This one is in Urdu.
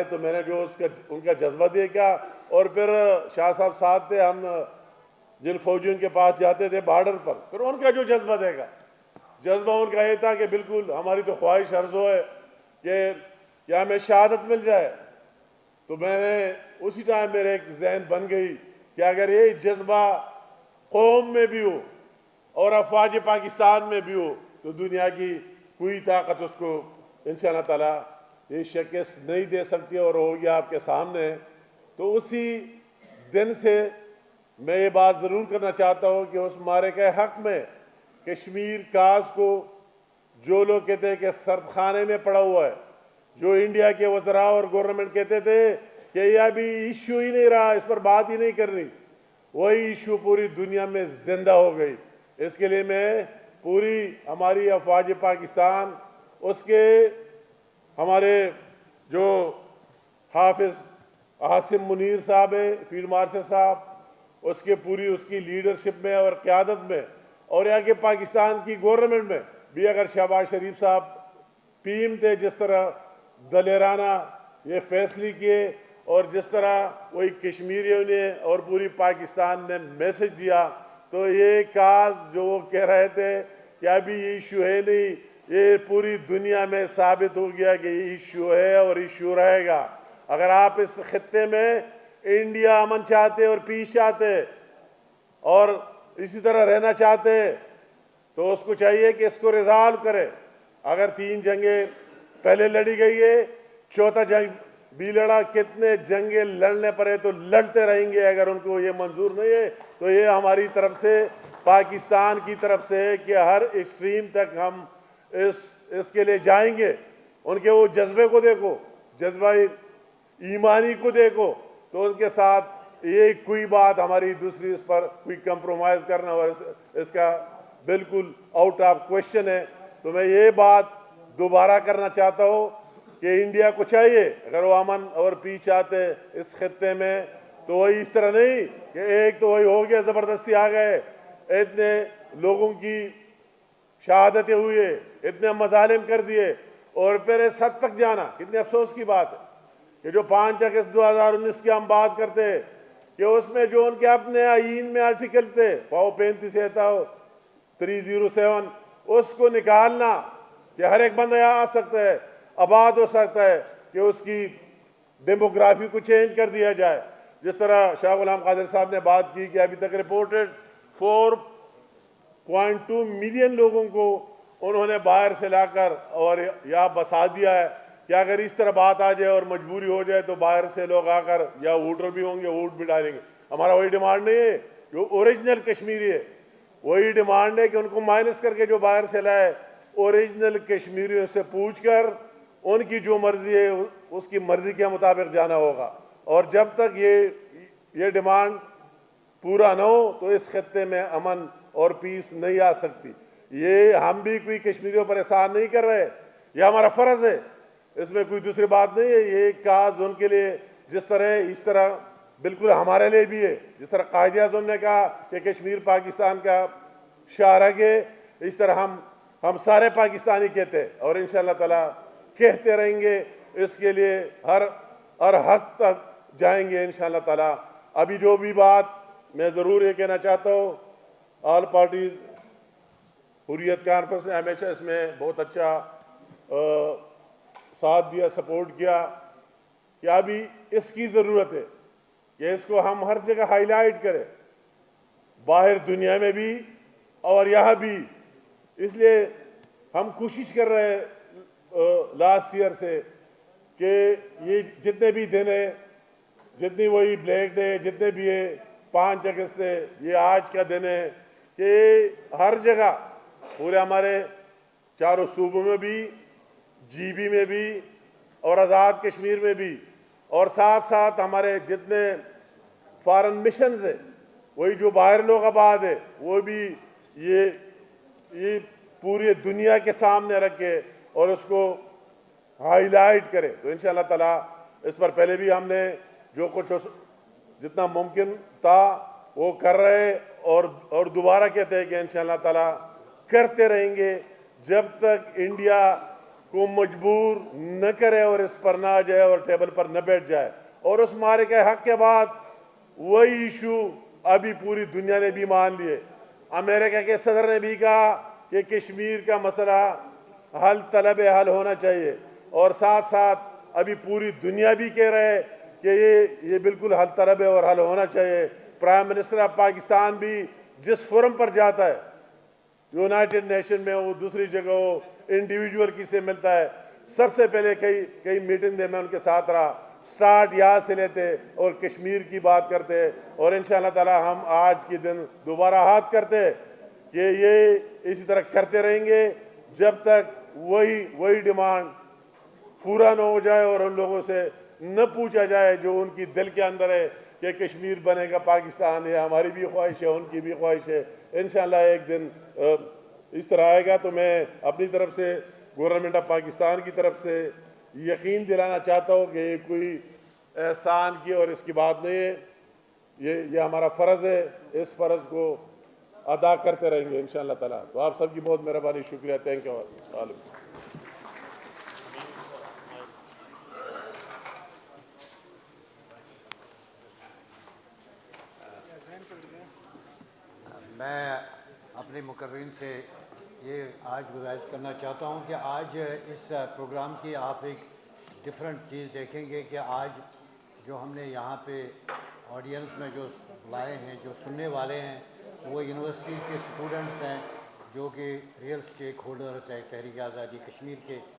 تو میں نے جو ان کا جذبہ دیکھا، اور پھر شاہ صاحب ساتھ تھے، ہم جن فوجیوں کے پاس جاتے تھے بارڈر پر، پھر ان کا جو جذبہ دیکھا، جذبہ ان کا یہ تھا کہ بالکل ہماری تو خواہش ہرزو ہے کہ ہمیں شہادت مل جائے. تو میں نے اسی ٹائم میرے ایک ذہن بن گئی کہ اگر یہ جذبہ قوم میں بھی ہو اور افواج پاکستان میں بھی ہو تو دنیا کی کوئی طاقت اس کو انشاءاللہ تعالیٰ یہ شکست نہیں دے سکتی، اور ہوگی آپ کے سامنے. تو اسی دن سے میں یہ بات ضرور کرنا چاہتا ہوں کہ اس مارے کے حق میں کشمیر کاز کو جو لوگ کہتے ہیں کہ سرد خانے میں پڑا ہوا ہے، جو انڈیا کے وزراء اور گورنمنٹ کہتے تھے کہ یہ ابھی ایشو ہی نہیں رہا، اس پر بات ہی نہیں کرنی، وہی ایشو پوری دنیا میں زندہ ہو گئی. اس کے لیے میں پوری ہماری افواج پاکستان، اس کے ہمارے جو حافظ عاصم منیر صاحب ہے، فیلڈ مارشل صاحب، اس کی لیڈرشپ میں اور قیادت میں، اور یہاں کے پاکستان کی گورنمنٹ میں بھی، اگر شہباز شریف صاحب پی ایم تھے، جس طرح دلیرانہ یہ فیصلے کیے، اور جس طرح وہی کشمیریوں نے اور پوری پاکستان نے میسج دیا، تو یہ کاز جو وہ کہہ رہے تھے کہ ابھی یہ ایشو ہے نہیں، یہ پوری دنیا میں ثابت ہو گیا کہ یہ ایشو ہے اور ایشو رہے گا. اگر آپ اس خطے میں انڈیا امن چاہتے اور پیس چاہتے اور اسی طرح رہنا چاہتے تو اس کو چاہیے کہ اس کو ریزالو کرے. اگر 3 جنگیں پہلے لڑی گئی ہے، 4تھا جنگ بھی لڑا، کتنے جنگیں لڑنے پڑے تو لڑتے رہیں گے. اگر ان کو یہ منظور نہیں ہے تو یہ ہماری طرف سے، پاکستان کی طرف سے، کہ ہر ایکسٹریم تک ہم اس کے لیے جائیں گے. ان کے وہ جذبے کو دیکھو، جذبہ ایمانی کو دیکھو، تو ان کے ساتھ یہ کوئی بات ہماری دوسری اس پر کوئی کمپرومائز کرنا ہو، اس کا بالکل آؤٹ آف کویشچن ہے. تو میں یہ بات دوبارہ کرنا چاہتا ہوں کہ انڈیا کو چاہیے، اگر وہ امن اور پیس چاہتے اس خطے میں، تو وہی اس طرح نہیں کہ ایک تو وہی ہو گیا، زبردستی آ گئے، اتنے لوگوں کی شہادتیں ہوئی ہے، اتنے مظالم کر دیے، اور پھر اس حد تک جانا. کتنے افسوس کی بات ہے کہ جو 5 اگست 2019 کی ہم بات کرتے ہیں کہ اس میں جو ان کے اپنے آئین میں آرٹیکل تھے، 35 ہے تھا 307، اس کو نکالنا کہ ہر ایک بندہ یہاں آ سکتا ہے، آباد ہو سکتا ہے، کہ اس کی ڈیموگرافی کو چینج کر دیا جائے. جس طرح شاہ غلام قادر صاحب نے بات کی کہ ابھی تک رپورٹڈ 4.2 ملین لوگوں کو انہوں نے باہر سے لا کر اور یہاں بسا دیا ہے، کہ اگر اس طرح بات آ جائے اور مجبوری ہو جائے تو باہر سے لوگ آ کر یا ووٹر بھی ہوں گے، ووٹ بھی ڈالیں گے. ہمارا وہی ڈیمانڈ نہیں ہے جو اوریجنل کشمیری ہے، وہی ڈیمانڈ ہے کہ ان کو مائنس کر کے جو باہر سے لائے، اوریجنل کشمیریوں سے پوچھ کر ان کی جو مرضی ہے اس کی مرضی کے مطابق جانا ہوگا. اور جب تک یہ ڈیمانڈ پورا نہ ہو تو اس خطے میں امن اور پیس نہیں آ سکتی. یہ ہم بھی کوئی کشمیریوں پر احسان نہیں کر رہے، یہ ہمارا فرض ہے، اس میں کوئی دوسری بات نہیں ہے. یہ کاز ان کے لیے جس طرح اس طرح بالکل ہمارے لیے بھی ہے. جس طرح قائد اعظم نے کہا کہ کشمیر پاکستان کا شاہراہ ہے، اس طرح ہم سارے پاکستانی کہتے ہیں، اور انشاءاللہ تعالیٰ کہتے رہیں گے. اس کے لیے ہر حد تک جائیں گے انشاءاللہ تعالیٰ. ابھی جو بھی بات میں ضرور یہ کہنا چاہتا ہوں، آل پارٹیز حریت کانفرنس نے ہمیشہ اس میں بہت اچھا ساتھ دیا، سپورٹ کیا، کہ ابھی اس کی ضرورت ہے کہ اس کو ہم ہر جگہ ہائی لائٹ کریں، باہر دنیا میں بھی اور یہاں بھی. اس لیے ہم کوشش کر رہے ہیں لاسٹ ایئر سے کہ یہ جتنے بھی دن ہیں، جتنی وہی بلیک ڈے جتنے بھی ہے، 5 اگست سے یہ آج کا دن ہے، کہ ہر جگہ پورے ہمارے چاروں صوبوں میں بھی، جی بی میں بھی اور آزاد کشمیر میں بھی، اور ساتھ ساتھ ہمارے جتنے فارن مشنز ہیں، وہی جو باہر لوگ آباد ہے، وہ بھی یہ پوری دنیا کے سامنے رکھے اور اس کو ہائی لائٹ کرے. تو انشاءاللہ تعالیٰ اس پر پہلے بھی ہم نے جو کچھ جتنا ممکن تھا وہ کر رہے، اور دوبارہ کہتے ہیں کہ انشاءاللہ تعالیٰ کرتے رہیں گے جب تک انڈیا کو مجبور نہ کرے اور اس پر نہ جائے اور ٹیبل پر نہ بیٹھ جائے. اور اس مارے کے حق کے بعد وہی ایشو ابھی پوری دنیا نے بھی مان لیے. امریکہ کے صدر نے بھی کہا کہ کشمیر کا مسئلہ حل طلب حل ہونا چاہیے، اور ساتھ ساتھ ابھی پوری دنیا بھی کہہ رہے کہ یہ بالکل حل طلب ہے اور حل ہونا چاہیے. پرائم منسٹر آف پاکستان بھی جس فورم پر جاتا ہے، یونائٹڈ نیشن میں ہو، دوسری جگہ ہو، انڈیویجول کسی سے ملتا ہے، سب سے پہلے کئی میٹنگ میں ان کے ساتھ رہا، سٹارٹ یہاں سے لیتے اور کشمیر کی بات کرتے، اور انشاءاللہ تعالی ہم آج کے دن دوبارہ ہاتھ کرتے کہ یہ اسی طرح کرتے رہیں گے جب تک وہی ڈیمانڈ پورا نہ ہو جائے اور ان لوگوں سے نہ پوچھا جائے جو ان کی دل کے اندر ہے کہ کشمیر بنے گا پاکستان ہے. ہماری بھی خواہش ہے، ان کی بھی خواہش ہے. انشاءاللہ ایک دن اس طرح آئے گا. تو میں اپنی طرف سے گورنمنٹ آف پاکستان کی طرف سے یقین دلانا چاہتا ہوں کہ یہ کوئی احسان کی اور اس کی بات نہیں ہے. یہ ہمارا فرض ہے، اس فرض کو ادا کرتے رہیں گے انشاءاللہ تعالیٰ. تو آپ سب کی بہت مہربانی، شکریہ. Thank you. میں اپنے مقررین سے یہ آج گزارش کرنا چاہتا ہوں کہ آج اس پروگرام کی آپ ایک ڈفرینٹ چیز دیکھیں گے کہ آج جو ہم نے یہاں پہ آڈینس میں جو لائے ہیں، جو سننے والے ہیں، وہ یونیورسٹیز کے اسٹوڈنٹس ہیں جو کہ ریئل اسٹیک ہولڈرز ہیں تحریک آزادی کشمیر کے.